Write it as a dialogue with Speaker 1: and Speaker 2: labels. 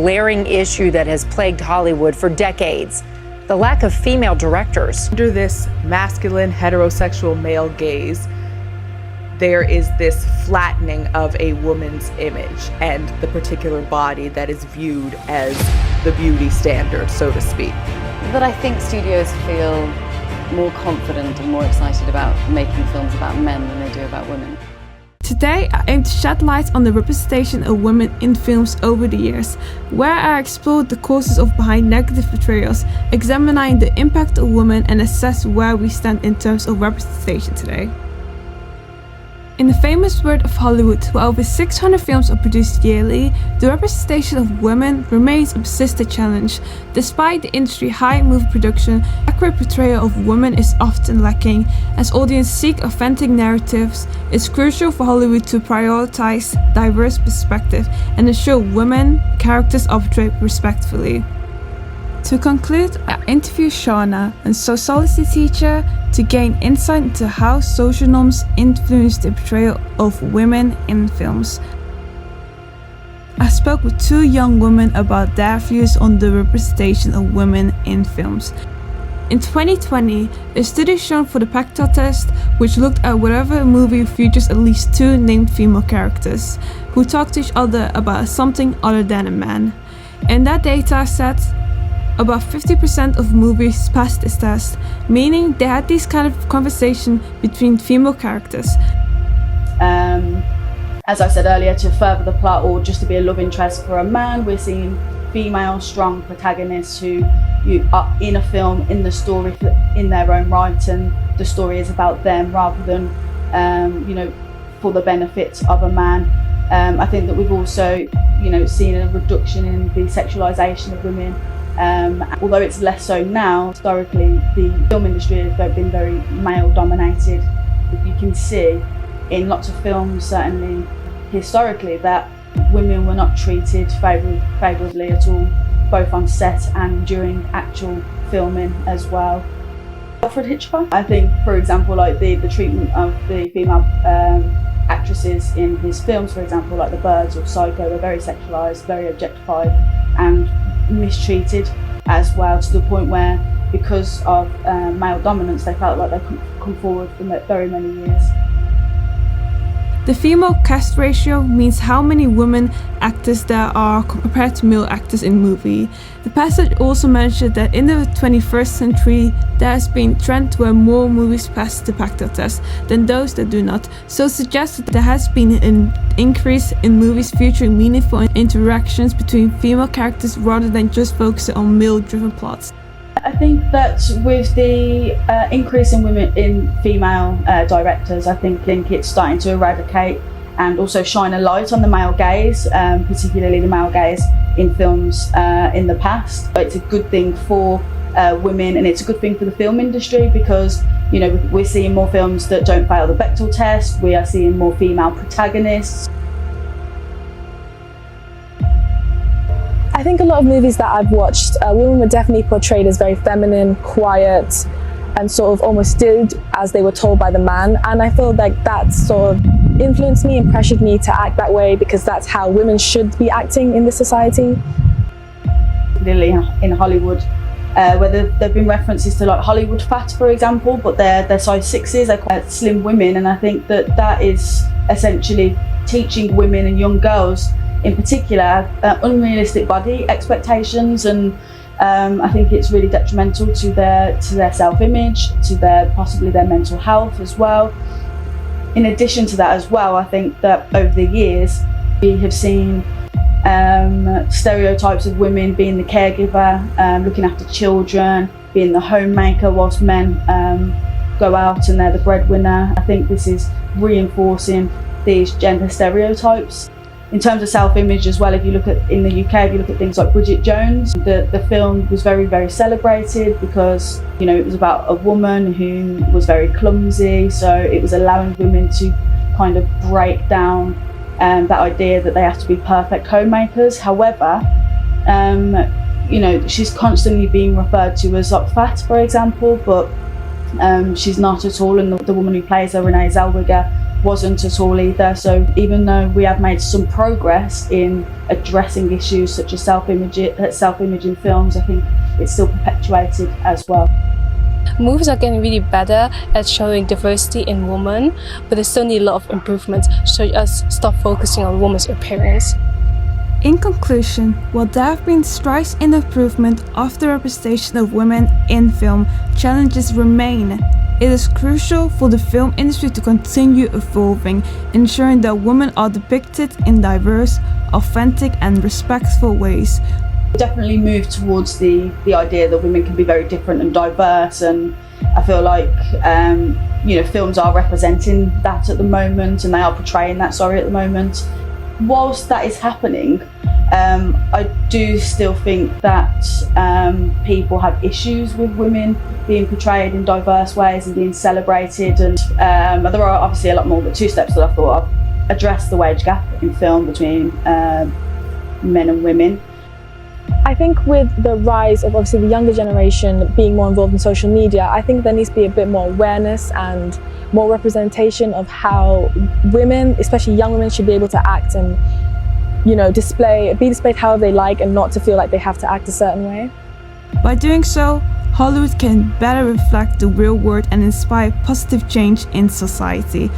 Speaker 1: glaring issue that has plagued Hollywood for decades: the lack of female directors.
Speaker 2: Under this masculine, heterosexual male gaze, there is this flattening of a woman's image and the particular body that is viewed as the beauty standard, so to speak.
Speaker 3: But I think studios feel more confident and more excited about making films about men than they do about women.
Speaker 4: Today, I aim to shed light on the representation of women in films over the years, where I explored the causes behind negative portrayals, examining the impact of women and assess where we stand in terms of representation today. In the famous world of Hollywood, where over 600 films are produced yearly, the representation of women remains a persistent challenge. Despite the industry's high movie production, accurate portrayal of women is often lacking. As audiences seek authentic narratives, it's crucial for Hollywood to prioritize diverse perspectives and ensure women characters are portrayed respectfully. To conclude, I interviewed Shauna, a sociology teacher, to gain insight into how social norms influence the portrayal of women in films. I spoke with two young women about their views on the representation of women in films. In 2020, a study shown for the Bechdel test, which looked at whether a movie features at least two named female characters who talk to each other about something other than a man. In that data set, about 50% of movies passed this test, meaning they had this kind of conversation between female characters.
Speaker 5: As I said earlier, to further the plot or just to be a love interest for a man, we're seeing female strong protagonists who are in a film, in the story, in their own right, and the story is about them rather than for the benefit of a man. I think that we've also seen a reduction in the sexualization of women. Although it's less so now, historically the film industry has been very male dominated. You can see in lots of films, certainly historically, that women were not treated favourably at all, both on set and during actual filming as well. Alfred Hitchcock, I think, for example, like the treatment of the female actresses in his films, for example, like The Birds or Psycho, they're very sexualised, very objectified and mistreated as well, to the point where, because of male dominance, they felt like they couldn't come forward for very many years.
Speaker 4: The female cast ratio means how many women actors there are compared to male actors in movie. The passage also mentioned that in the 21st century there has been a trend where more movies pass the Bechdel test than those that do not, so it suggests that there has been an increase in movies featuring meaningful interactions between female characters rather than just focusing on male-driven plots.
Speaker 5: I think that with the increase in women in female directors, I think it's starting to eradicate and also shine a light on the male gaze, particularly the male gaze in films in the past. But it's a good thing for women, and it's a good thing for the film industry, because we're seeing more films that don't fail the Bechdel test. We are seeing more female protagonists.
Speaker 6: I think a lot of movies that I've watched, women were definitely portrayed as very feminine, quiet, and sort of almost did as they were told by the man. And I feel like that sort of influenced me and pressured me to act that way, because that's how women should be acting in this society.
Speaker 5: Particularly in Hollywood, where there have been references to like Hollywood fat, for example, but they're size 6s, they're quite slim women, and I think that is essentially teaching women and young girls in particular unrealistic body expectations, and I think it's really detrimental to their self-image, to possibly their mental health as well. In addition to that as well, I think that over the years we have seen stereotypes of women being the caregiver, looking after children, being the homemaker, whilst men go out and they're the breadwinner. I think this is reinforcing these gender stereotypes. In terms of self-image as well, if you look at in the UK, if you look at things like Bridget Jones, the film was very, very celebrated because it was about a woman who was very clumsy, so it was allowing women to kind of break down that idea that they have to be perfect homemakers. However, she's constantly being referred to as fat, for example, but She's not at all, and the woman who plays her, Renee Zellweger, wasn't at all either. So even though we have made some progress in addressing issues such as self-image in films, I think it's still perpetuated as well.
Speaker 7: Movies are getting really better at showing diversity in women, but they still need a lot of improvements, so us stop focusing on women's appearance.
Speaker 4: In conclusion, while there have been strides in improvement of the representation of women in film, challenges remain. It is crucial for the film industry to continue evolving, ensuring that women are depicted in diverse, authentic and respectful ways.
Speaker 5: Definitely move towards the idea that women can be very different and diverse, and I feel like films are representing that at the moment, and they are portraying that at the moment. Whilst that is happening, I do still think that people have issues with women being portrayed in diverse ways and being celebrated, and there are obviously a lot more, but two steps that I thought of: address the wage gap in film between men and women.
Speaker 6: I think with the rise of obviously the younger generation being more involved in social media, I think there needs to be a bit more awareness and more representation of how women, especially young women, should be able to act and, be displayed however they like, and not to feel like they have to act a certain way.
Speaker 4: By doing so, Hollywood can better reflect the real world and inspire positive change in society.